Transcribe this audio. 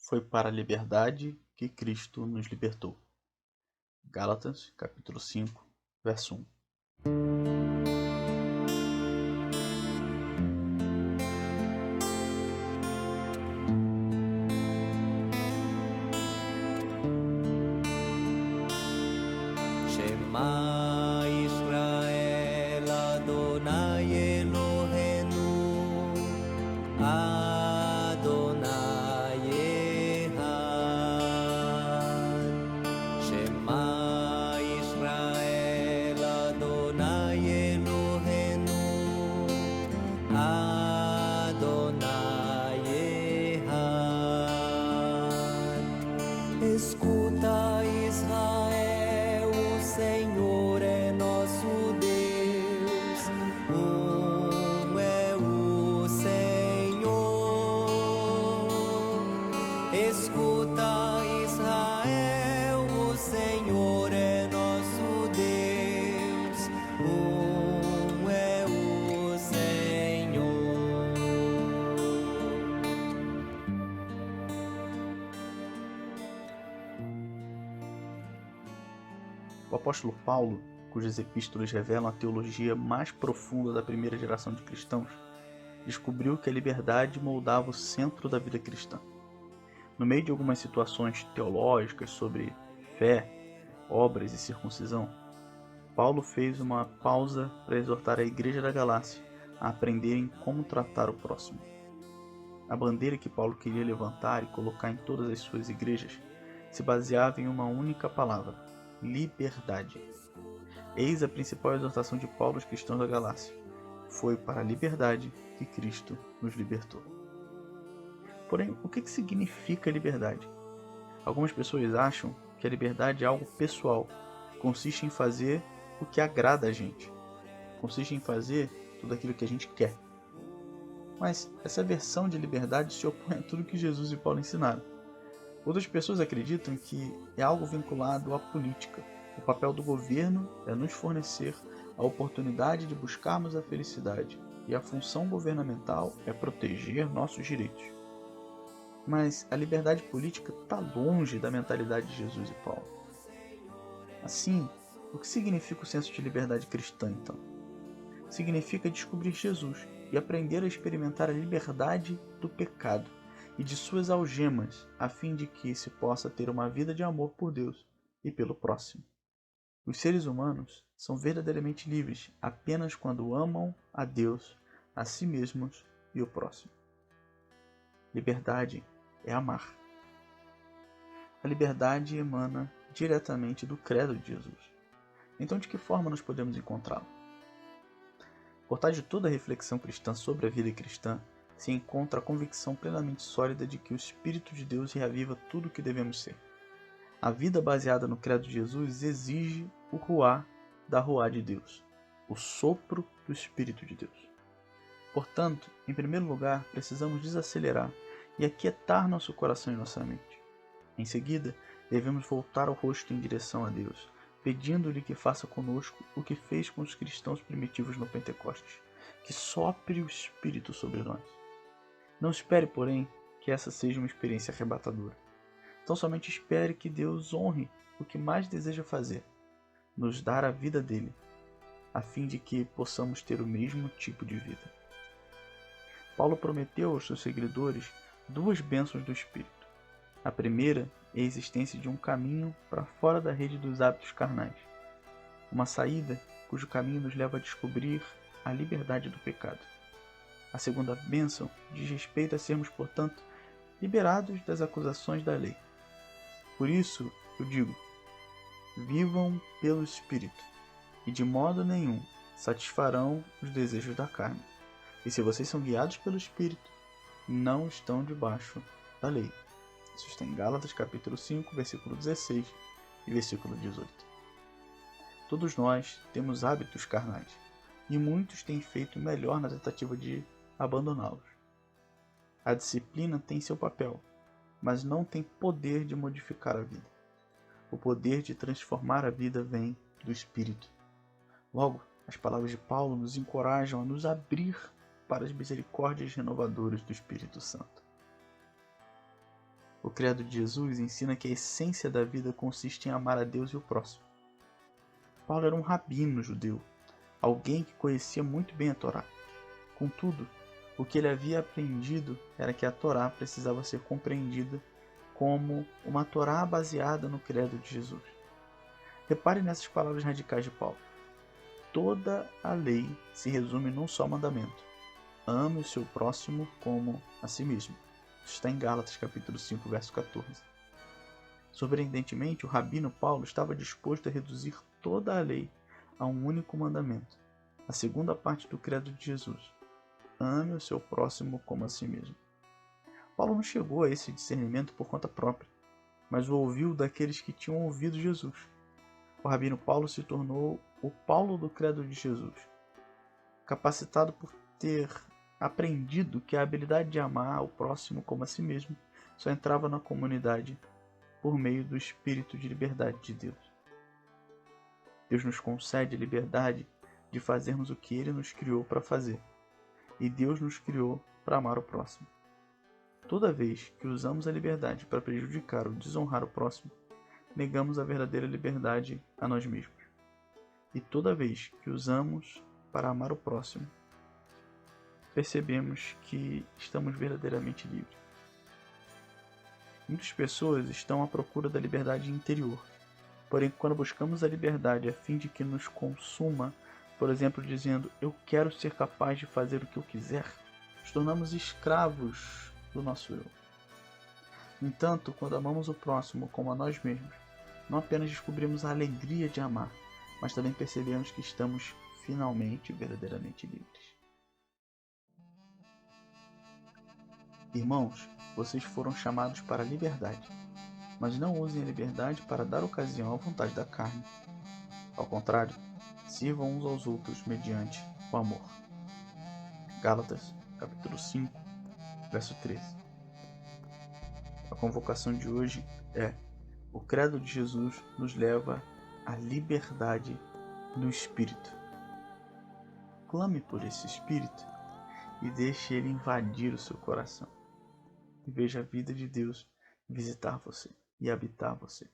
Foi para a liberdade que Cristo nos libertou. Gálatas, capítulo 5, verso 1. Shema Israel Adonai Eloheinu Adonai Echad. Shema Israel Adonai Eloheinu Adonai Echad. Escuta, Israel, o Senhor é nosso Deus, é o Senhor. Escuta, Israel, o Senhor é nosso Deus, é o Senhor. O apóstolo Paulo, cujas epístolas revelam a teologia mais profunda da primeira geração de cristãos, descobriu que a liberdade moldava o centro da vida cristã. No meio de algumas situações teológicas sobre fé, obras e circuncisão, Paulo fez uma pausa para exortar a igreja da Galácia a aprenderem como tratar o próximo. A bandeira que Paulo queria levantar e colocar em todas as suas igrejas se baseava em uma única palavra: liberdade. Eis a principal exortação de Paulo aos cristãos da Galácia: foi para a liberdade que Cristo nos libertou. Porém, o que significa liberdade? Algumas pessoas acham que a liberdade é algo pessoal, consiste em fazer o que agrada a gente, consiste em fazer tudo aquilo que a gente quer. Mas essa versão de liberdade se opõe a tudo que Jesus e Paulo ensinaram. Outras pessoas acreditam que é algo vinculado à política. O papel do governo é nos fornecer a oportunidade de buscarmos a felicidade, e a função governamental é proteger nossos direitos. Mas a liberdade política está longe da mentalidade de Jesus e Paulo. Assim, o que significa o senso de liberdade cristã, então? Significa descobrir Jesus e aprender a experimentar a liberdade do pecado e de suas algemas, a fim de que se possa ter uma vida de amor por Deus e pelo próximo. Os seres humanos são verdadeiramente livres apenas quando amam a Deus, a si mesmos e o próximo. Liberdade é amar. A liberdade emana diretamente do credo de Jesus. Então, de que forma nós podemos encontrá-la? Por trás de toda a reflexão cristã sobre a vida cristã, se encontra a convicção plenamente sólida de que o Espírito de Deus reaviva tudo o que devemos ser. A vida baseada no credo de Jesus exige o ruá da ruá de Deus, o sopro do Espírito de Deus. Portanto, em primeiro lugar, precisamos desacelerar e aquietar nosso coração e nossa mente. Em seguida, devemos voltar o rosto em direção a Deus, pedindo-lhe que faça conosco o que fez com os cristãos primitivos no Pentecostes, que sopre o Espírito sobre nós. Não espere, porém, que essa seja uma experiência arrebatadora. Então somente espere que Deus honre o que mais deseja fazer, nos dar a vida dele, a fim de que possamos ter o mesmo tipo de vida. Paulo prometeu aos seus seguidores duas bênçãos do Espírito. A primeira é a existência de um caminho para fora da rede dos hábitos carnais, uma saída cujo caminho nos leva a descobrir a liberdade do pecado. A segunda bênção diz respeito a sermos, portanto, liberados das acusações da lei. Por isso, eu digo, vivam pelo Espírito, e de modo nenhum satisfarão os desejos da carne. E se vocês são guiados pelo Espírito, não estão debaixo da lei. Isso está em Gálatas capítulo 5, versículo 16 e versículo 18. Todos nós temos hábitos carnais, e muitos têm feito melhor na tentativa de abandoná-los. A disciplina tem seu papel, mas não tem poder de modificar a vida. O poder de transformar a vida vem do Espírito. Logo, as palavras de Paulo nos encorajam a nos abrir para as misericórdias renovadoras do Espírito Santo. O credo de Jesus ensina que a essência da vida consiste em amar a Deus e o próximo. Paulo era um rabino judeu, alguém que conhecia muito bem a Torá. Contudo, o que ele havia aprendido era que a Torá precisava ser compreendida como uma Torá baseada no credo de Jesus. Repare nessas palavras radicais de Paulo. Toda a lei se resume num só mandamento: ame o seu próximo como a si mesmo. Isso está em Gálatas capítulo 5, verso 14. Surpreendentemente, o rabino Paulo estava disposto a reduzir toda a lei a um único mandamento, a segunda parte do credo de Jesus: ame o seu próximo como a si mesmo. Paulo não chegou a esse discernimento por conta própria, mas o ouviu daqueles que tinham ouvido Jesus. O rabino Paulo se tornou o Paulo do credo de Jesus, capacitado por ter aprendido que a habilidade de amar o próximo como a si mesmo só entrava na comunidade por meio do espírito de liberdade de Deus. Deus nos concede a liberdade de fazermos o que Ele nos criou para fazer, e Deus nos criou para amar o próximo. Toda vez que usamos a liberdade para prejudicar ou desonrar o próximo, negamos a verdadeira liberdade a nós mesmos. E toda vez que usamos para amar o próximo, percebemos que estamos verdadeiramente livres. Muitas pessoas estão à procura da liberdade interior, porém quando buscamos a liberdade a fim de que nos consuma, por exemplo, dizendo eu quero ser capaz de fazer o que eu quiser, nos tornamos escravos do nosso eu. No entanto, quando amamos o próximo como a nós mesmos, não apenas descobrimos a alegria de amar, mas também percebemos que estamos finalmente verdadeiramente livres. Irmãos, vocês foram chamados para a liberdade, mas não usem a liberdade para dar ocasião à vontade da carne. Ao contrário, sirvam uns aos outros mediante o amor. Gálatas, capítulo 5, verso 13. A convocação de hoje é: o credo de Jesus nos leva à liberdade no Espírito. Clame por esse Espírito e deixe ele invadir o seu coração. E veja a vida de Deus visitar você e habitar você.